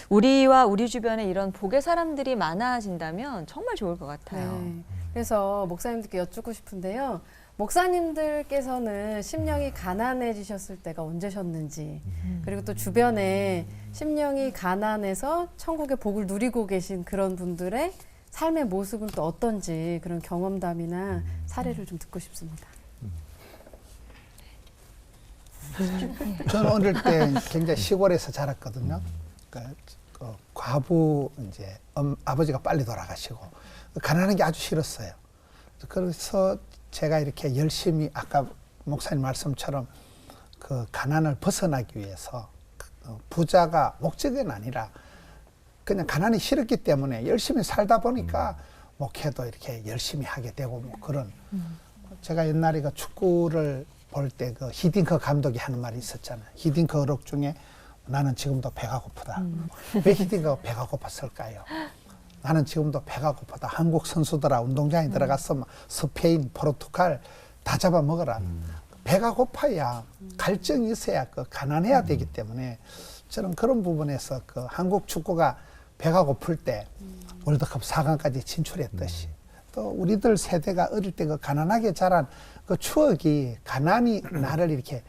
우리와 우리 주변에 이런 복의 사람들이 많아진다면 정말 좋을 것 같아요. 네. 그래서 목사님들께 여쭙고 싶은데요. 목사님들께서는 심령이 가난해지셨을 때가 언제셨는지, 그리고 또 주변에 심령이 가난해서 천국의 복을 누리고 계신 그런 분들의 삶의 모습은 또 어떤지 그런 경험담이나 사례를 좀 듣고 싶습니다. 저는 어릴 때 굉장히 시골에서 자랐거든요. 그러니까 과부 이제 아버지가 빨리 돌아가시고 가난한 게 아주 싫었어요. 그래서 제가 이렇게 열심히 아까 목사님 말씀처럼 그 가난을 벗어나기 위해서 부자가 목적은 아니라 그냥 가난이 싫었기 때문에 열심히 살다 보니까 목회도 이렇게 열심히 하게 되고 뭐 그런 제가 옛날에 그 축구를 볼 때 그 히딩크 감독이 하는 말이 있었잖아요. 히딩크 어록 중에 나는 지금도 배가 고프다. 왜 히딩크가 배가 고팠을까요? 나는 지금도 배가 고프다. 한국 선수들아 운동장에 들어가서 막 스페인, 포르투갈 다 잡아먹어라. 배가 고파야 갈증이 있어야 그 가난해야 되기 때문에 저는 그런 부분에서 그 한국 축구가 배가 고플 때 월드컵 4강까지 진출했듯이 또 우리들 세대가 어릴 때 그 가난하게 자란 그 추억이 가난이 나를 이렇게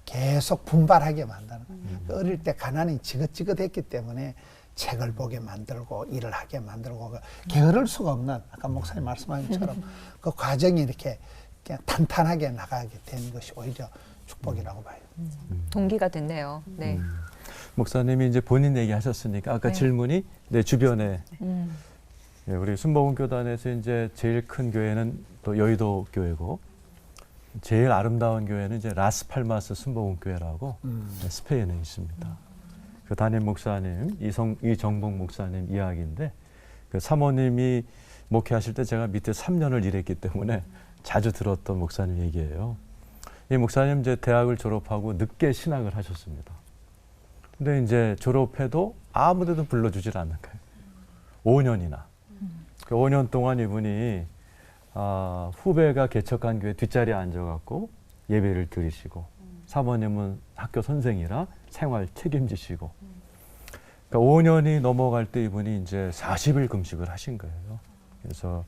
계속 분발하게 만드는 그 어릴 때 가난이 지긋지긋했기 때문에 책을 보게 만들고 일을 하게 만들고 게으를 수가 없는 아까 목사님 말씀하신 것처럼 그 과정이 이렇게 그냥 탄탄하게 나가게 되는 것이 오히려 축복이라고 봐요. 동기가 됐네요. 네. 목사님이 이제 본인 얘기하셨으니까 아까 네. 질문이 내 주변에 예, 우리 순복음교단에서 이제 제일 큰 교회는 또 여의도 교회고 제일 아름다운 교회는 이제 라스팔마스 순복음교회라고 스페인에 있습니다. 그 담임 목사님 이정복 목사님 이야기인데 그 사모님이 목회하실 때 제가 밑에 3년을 일했기 때문에 자주 들었던 목사님 얘기예요. 이 목사님 이제 대학을 졸업하고 늦게 신학을 하셨습니다. 근데 이제 졸업해도 아무데도 불러주질 않는 거예요. 5년이나. 그 5년 동안 이분이 후배가 개척한 교회 뒷자리에 앉아갖고 예배를 드리시고 사모님은 학교 선생이라 생활 책임지시고 그러니까 5년이 넘어갈 때 이분이 이제 40일 금식을 하신 거예요. 그래서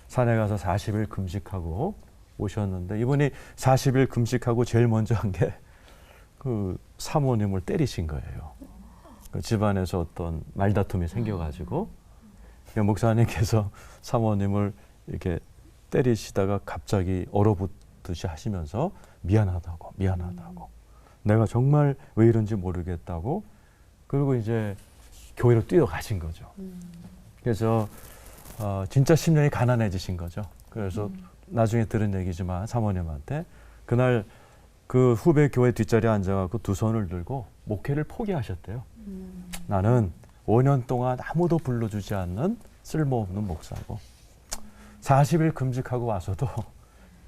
산에 가서 40일 금식하고 오셨는데 이분이 40일 금식하고 제일 먼저 한 게 그 사모님을 때리신 거예요. 그 집안에서 어떤 말다툼이 생겨가지고 목사님께서 사모님을 이렇게 때리시다가 갑자기 얼어붙듯이 하시면서 미안하다고 내가 정말 왜 이런지 모르겠다고 그리고 이제 교회로 뛰어가신 거죠. 그래서 진짜 심령이 가난해지신 거죠. 그래서 나중에 들은 얘기지만 사모님한테 그날 그 후배 교회 뒷자리에 앉아갖고 두 손을 들고 목회를 포기하셨대요. 나는 5년 동안 아무도 불러주지 않는 쓸모없는 목사고 40일 금식하고 와서도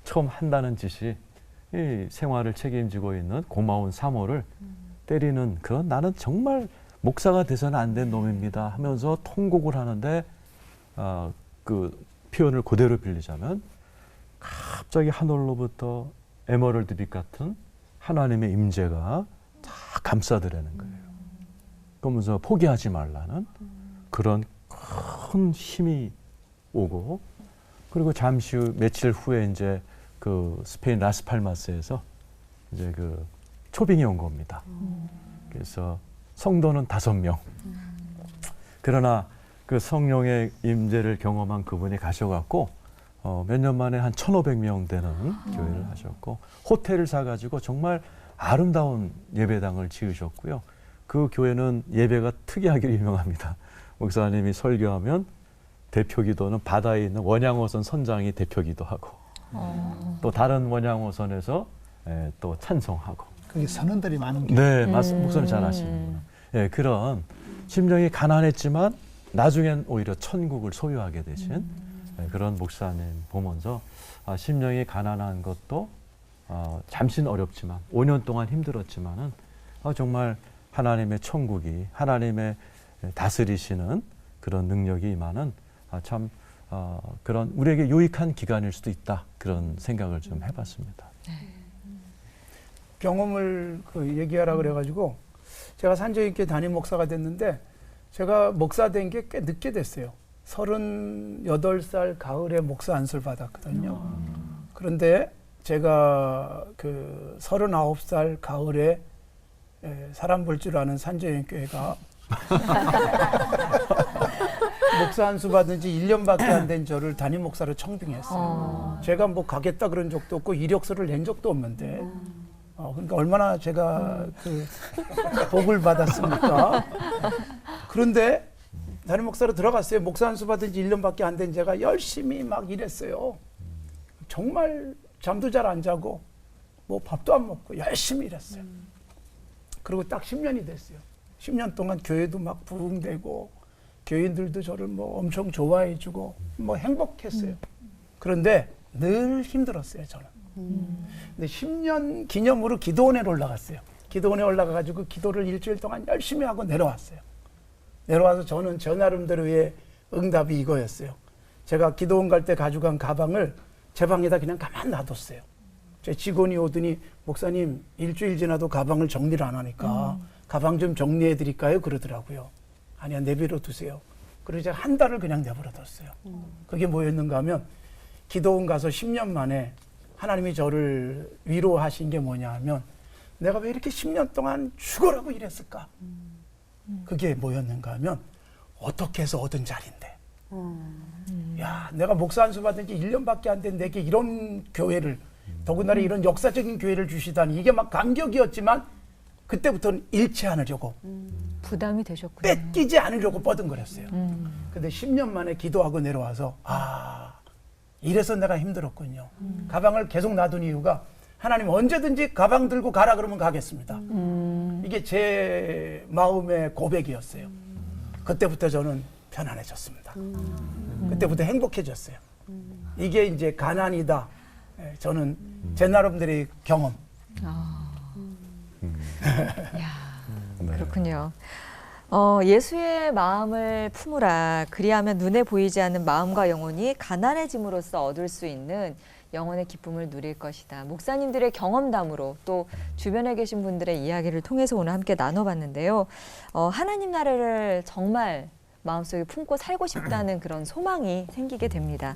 처음 한다는 짓이 이 생활을 책임지고 있는 고마운 사모를 때리는 그런 나는 정말 목사가 돼서는 안 된 놈입니다 하면서 통곡을 하는데 그 표현을 그대로 빌리자면 갑자기 하늘로부터 에메랄드빛 같은 하나님의 임재가 다 감싸드라는 거예요. 그러면서 포기하지 말라는 그런 큰 힘이 오고 그리고 잠시 후 며칠 후에 이제 그 스페인 라스팔마스에서 이제 그 초빙이 온 겁니다. 그래서 성도는 5명. 그러나 그 성령의 임재를 경험한 그분이 가셔갖고 몇 년 만에 한 1,500명 되는 교회를 하셨고 호텔을 사가지고 정말 아름다운 예배당을 지으셨고요. 그 교회는 예배가 특이하기로 유명합니다. 목사님이 설교하면 대표기도는 바다에 있는 원양어선 선장이 대표기도하고 또 다른 원양어선에서 또 찬송하고 거기 선원들이 많은 게 네, 목사님 잘 아시는구나. 예, 그런 심령이 가난했지만 나중엔 오히려 천국을 소유하게 되신 그런 목사님 보면서 심령이 가난한 것도 잠시는 어렵지만 5년 동안 힘들었지만은 정말 하나님의 천국이 하나님의 다스리시는 그런 능력이 임하는 참 그런 우리에게 유익한 기간일 수도 있다 그런 생각을 좀 해봤습니다. 경험을 얘기하라 그래가지고 제가 산적있게 담임 목사가 됐는데 제가 목사 된 게 꽤 늦게 됐어요. 38살 가을에 목사 안수를 받았거든요. 그런데 제가 그 39살 가을에 사람 볼 줄 아는 산재연교회가 목사 안수 받은 지 1년밖에 안 된 저를 담임 목사로 청빙했어요. 제가 뭐 가겠다 그런 적도 없고 이력서를 낸 적도 없는데 그러니까 얼마나 제가 그 복을 받았습니까? 그런데 담임 목사로 들어갔어요. 목사 안수 받은 지 1년밖에 안 된 제가 열심히 막 일했어요. 정말 잠도 잘 안 자고 뭐 밥도 안 먹고 열심히 일했어요. 그리고 딱 10년이 됐어요. 10년 동안 교회도 막 부흥되고 교인들도 저를 뭐 엄청 좋아해 주고 뭐 행복했어요. 그런데 늘 힘들었어요, 저는. 근데 10년 기념으로 기도원에 올라갔어요. 기도원에 올라가가지고 기도를 일주일 동안 열심히 하고 내려왔어요. 내려와서 저는 저 나름대로의 응답이 이거였어요. 제가 기도원 갈 때 가져간 가방을 제 방에다 그냥 가만 놔뒀어요. 제 직원이 오더니 목사님 일주일 지나도 가방을 정리를 안 하니까 가방 좀 정리해 드릴까요? 그러더라고요. 아니야, 내버려 두세요. 그래서 제가 한 달을 그냥 내버려 뒀어요. 그게 뭐였는가 하면 기도원 가서 10년 만에 하나님이 저를 위로하신 게 뭐냐 하면 내가 왜 이렇게 10년 동안 죽어라고 일했을까? 그게 뭐였는가 하면 어떻게 해서 얻은 자리인데 야, 내가 목사 안수 받은 지 1년밖에 안 된 내게 이런 교회를 더군다나 이런 역사적인 교회를 주시다니 이게 막 감격이었지만 그때부터는 잃지 않으려고 부담이 되셨군요. 뺏기지 않으려고 뻗은거렸어요. 근데 10년 만에 기도하고 내려와서 이래서 내가 힘들었군요. 가방을 계속 놔둔 이유가 하나님 언제든지 가방 들고 가라 그러면 가겠습니다. 이게 제 마음의 고백이었어요. 그때부터 저는 편안해졌습니다. 그때부터 행복해졌어요. 이게 이제 가난이다. 저는 제 나름대로의 경험. 그렇군요. 예수의 마음을 품으라. 그리하면 눈에 보이지 않는 마음과 영혼이 가난해짐으로써 얻을 수 있는 영혼의 기쁨을 누릴 것이다. 목사님들의 경험담으로 또 주변에 계신 분들의 이야기를 통해서 오늘 함께 나눠봤는데요. 하나님 나라를 정말 마음속에 품고 살고 싶다는 그런 소망이 생기게 됩니다.